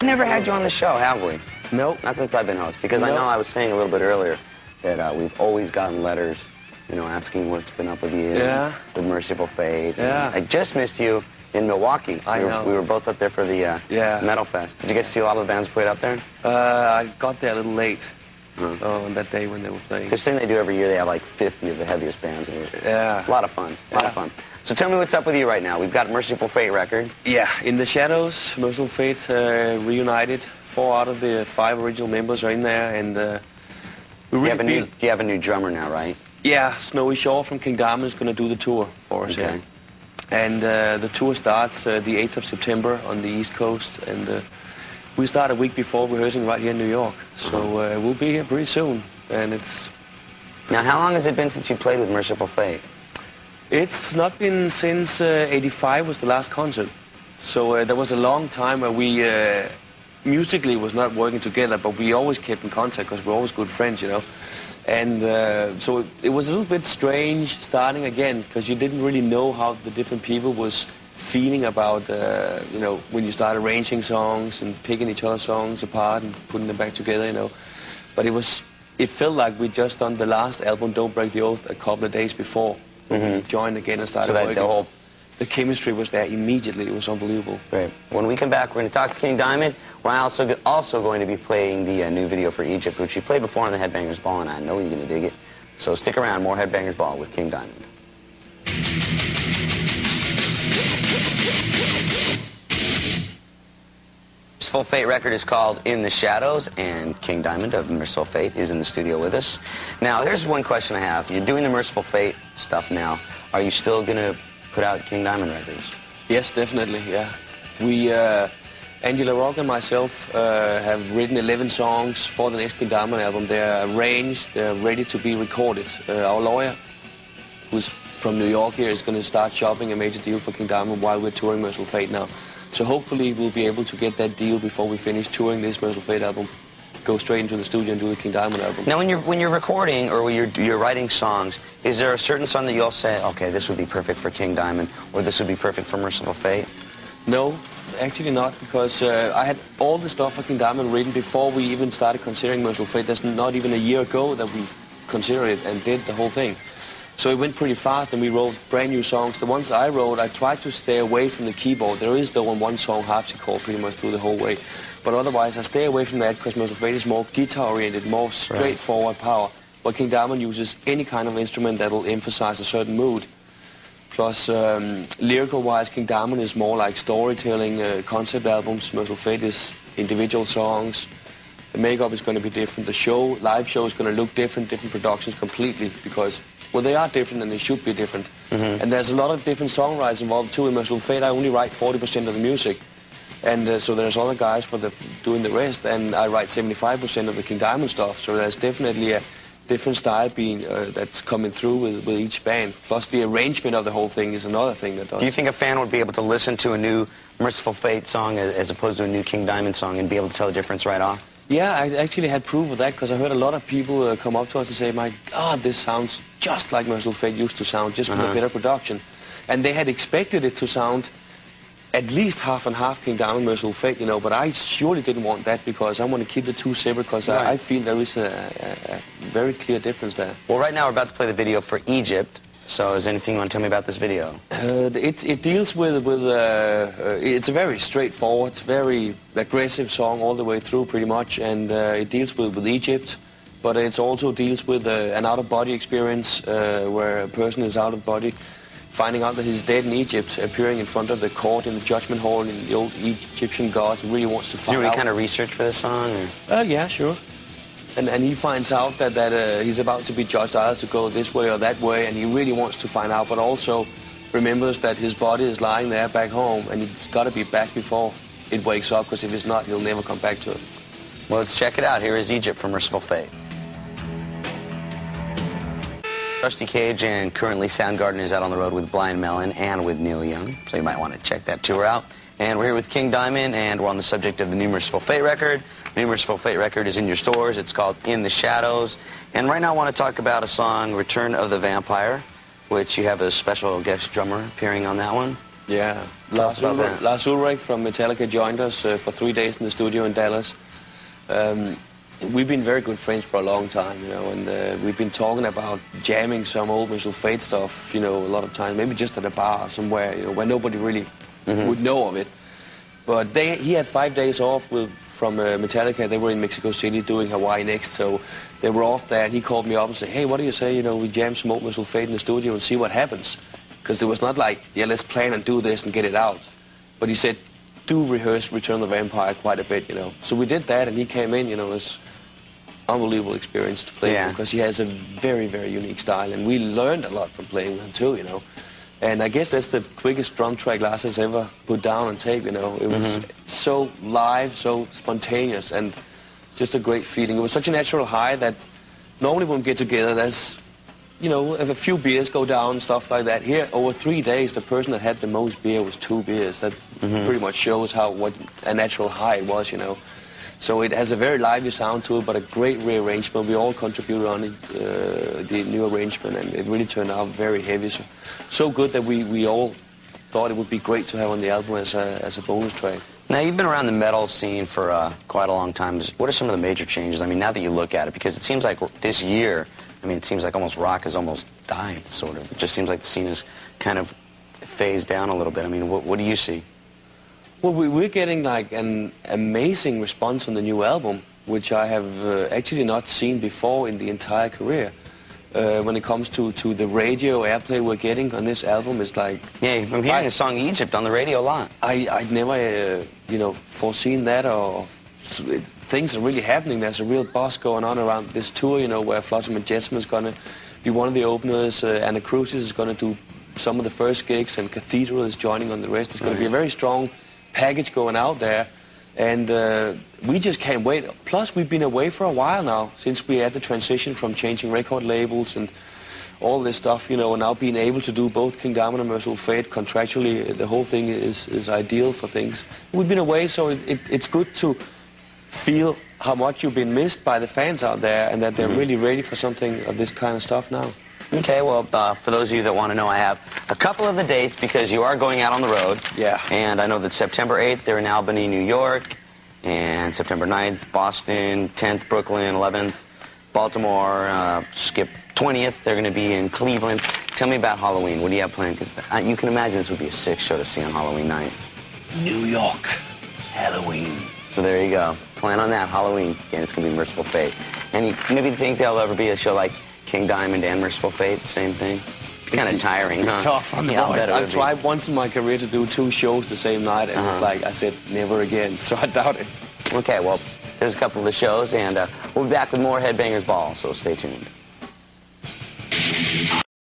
Never had you on the show, have we? Nope. Not since I've been host, because Nope. I know I was saying a little bit earlier that we've always gotten letters, you know, asking what's been up with you. Yeah. With Merciful Fate. Yeah. I just missed you in Milwaukee. I know. We were both up there for the Metal Fest. Did you get to see a lot of the bands played up there? I got there a little late on that day when they were playing. It's the thing they do every year. They have like 50 of the heaviest bands. And Yeah. A lot of fun. A lot of fun. So tell me what's up with you right now. We've got Merciful Fate record. Yeah, In the Shadows, Merciful Fate reunited. 4 out of the 5 original members are in there, and we really feel... You have a new drummer now, right? Yeah, Snowy Shaw from King Diamond is going to do the tour for us here. And the tour starts the 8th of September on the East Coast, and we start a week before rehearsing right here in New York. So we'll be here pretty soon, and it's... Now, how long has it been since you played with Merciful Fate? It's not been since '85 was the last concert. So there was a long time where we musically was not working together, but we always kept in contact because we're always good friends, you know. And so it was a little bit strange starting again because you didn't really know how the different people was feeling about, you know, when you start arranging songs and picking each other's songs apart and putting them back together, you know. But it felt like we'd just done the last album, Don't Break the Oath, a couple of days before. We joined again and started working. So the chemistry was there immediately. It was unbelievable. Great. When we come back, we're going to talk to King Diamond. We're also going to be playing the new video for Egypt, which we played before on the Headbangers Ball, and I know you're going to dig it. So stick around. More Headbangers Ball with King Diamond. Merciful Fate record is called In the Shadows, and King Diamond of Merciful Fate is in the studio with us. Now, here's one question I have. You're doing the Merciful Fate stuff now. Are you still going to put out King Diamond records? Yes, definitely, yeah. We, Angela Rock and myself have written 11 songs for the next King Diamond album. They're arranged, they're ready to be recorded. Our lawyer, who's from New York here, is going to start shopping a major deal for King Diamond while we're touring Merciful Fate now. So hopefully we'll be able to get that deal before we finish touring this Merciful Fate album. Go straight into the studio and do the King Diamond album. Now, when you're recording or when you're writing songs, is there a certain song that you'll say, okay, this would be perfect for King Diamond, or this would be perfect for Merciful Fate? No, actually not, because I had all the stuff for King Diamond written before we even started considering Merciful Fate. That's not even a year ago that we considered it and did the whole thing. So it went pretty fast, and we wrote brand new songs. The ones I wrote, I tried to stay away from the keyboard. There is, though, on one song, harpsichord pretty much through the whole way. But otherwise, I stay away from that because Merciful Fate is more guitar-oriented, more straightforward power. But King Diamond uses any kind of instrument that will emphasize a certain mood. Plus, lyrical-wise, King Diamond is more like storytelling, concept albums. Merciful Fate is individual songs. The makeup is going to be different. The live show is going to look different productions completely because... well, they are different and they should be different. And there's a lot of different songwriters involved too. In Merciful Fate, I only write 40% of the music. And so there's other guys doing the rest, and I write 75% of the King Diamond stuff. So there's definitely a different style that's coming through with each band. Plus the arrangement of the whole thing is another thing that does. Do you think a fan would be able to listen to a new Merciful Fate song as opposed to a new King Diamond song and be able to tell the difference right off? Yeah, I actually had proof of that because I heard a lot of people come up to us and say, my God, this sounds just like Merciful Fate used to sound, just with a better production. And they had expected it to sound at least half and half King Diamond, Merciful Fate, you know, but I surely didn't want that because I want to keep the two separate because I feel there is a very clear difference there. Well, right now we're about to play the video for Egypt. So is there anything you want to tell me about this video? It deals with it's a very straightforward, very aggressive song all the way through pretty much, and it deals with Egypt, but it also deals with an out-of-body experience where a person is out of body, finding out that he's dead in Egypt, appearing in front of the court in the judgment hall in the old Egyptian gods, and really wants to find out. Did you any kind of research for this song? Or? Yeah, sure. And he finds out that he's about to be judged either to go this way or that way, and he really wants to find out, but also remembers that his body is lying there back home, and he's got to be back before it wakes up, because if it's not, he'll never come back to it. Well, let's check it out. Here is Egypt from Merciful Fate. Rusty Cage and currently Soundgarden is out on the road with Blind Melon and with Neil Young, so you might want to check that tour out. And we're here with King Diamond, and we're on the subject of the new Merciful Fate record. The new Merciful Fate record is in your stores. It's called In the Shadows. And right now I want to talk about a song, Return of the Vampire, which you have a special guest drummer appearing on that one. Yeah. Lars Ulrich from Metallica joined us for 3 days in the studio in Dallas. We've been very good friends for a long time, you know, and we've been talking about jamming some old Merciful Fate stuff, you know, a lot of times, maybe just at a bar somewhere, you know, where nobody really would know of it. But he had 5 days off from Metallica. They were in Mexico City doing Hawaii Next, so they were off there, and he called me up and said, hey, what do you say, you know, we jam some old Merciful Fate in the studio and see what happens? Because it was not like, yeah, let's plan and do this and get it out. But he said, do rehearse Return of the Vampire quite a bit, you know. So we did that, and he came in, you know, it was unbelievable experience to play with him, because he has a very, very unique style, and we learned a lot from playing with him too, you know. And I guess that's the quickest drum track Lars has ever put down on tape, you know. It was so live, so spontaneous, and just a great feeling. It was such a natural high that normally when we get together, there's, you know, if a few beers go down and stuff like that. Here, over 3 days, the person that had the most beer was 2 beers. That pretty much shows what a natural high it was, you know. So it has a very lively sound to it, but a great rearrangement. We all contributed on it, the new arrangement, and it really turned out very heavy. So good that we all thought it would be great to have on the album as a bonus track. Now, you've been around the metal scene for quite a long time. What are some of the major changes? I mean, now that you look at it, because it seems like this year, I mean, it seems like almost rock has almost died, sort of. It just seems like the scene is kind of phased down a little bit. I mean, what do you see? Well, we're getting like an amazing response on the new album, which I have actually not seen before in the entire career. When it comes to the radio airplay we're getting on this album, it's like... Yeah, I'm hearing the song Egypt on the radio a lot. I'd never, you know, foreseen that, or things are really happening. There's a real buzz going on around this tour, you know, where Flotsam and Jetsam is going to be one of the openers, Anna Crucis is going to do some of the first gigs, and Cathedral is joining on the rest. It's going to be a very strong package going out there, and we just can't wait. Plus, we've been away for a while now, since we had the transition from changing record labels and all this stuff, you know, and now being able to do both King Diamond and Merciful Fate contractually, the whole thing is ideal for things. We've been away, so it's good to feel how much you've been missed by the fans out there, and that they're really ready for something of this kind of stuff now. Okay, well, for those of you that want to know, I have a couple of the dates, because you are going out on the road. Yeah. And I know that September 8th, they're in Albany, New York, and September 9th, Boston, 10th, Brooklyn, 11th, Baltimore, skip 20th, they're going to be in Cleveland. Tell me about Halloween. What do you have planned? Because you can imagine this would be a sick show to see on Halloween night. New York, Halloween. So there you go. Plan on that, Halloween. Again, it's going to be Merciful Fate. And you maybe think there'll ever be a show like King Diamond and Merciful Fate, same thing? Kind of tiring, huh? Tough on the voice. I've tried once in my career to do 2 shows the same night, and it's like I said, never again. So I doubt it. Okay, well, there's a couple of the shows, and we'll be back with more Headbangers Ball, so stay tuned.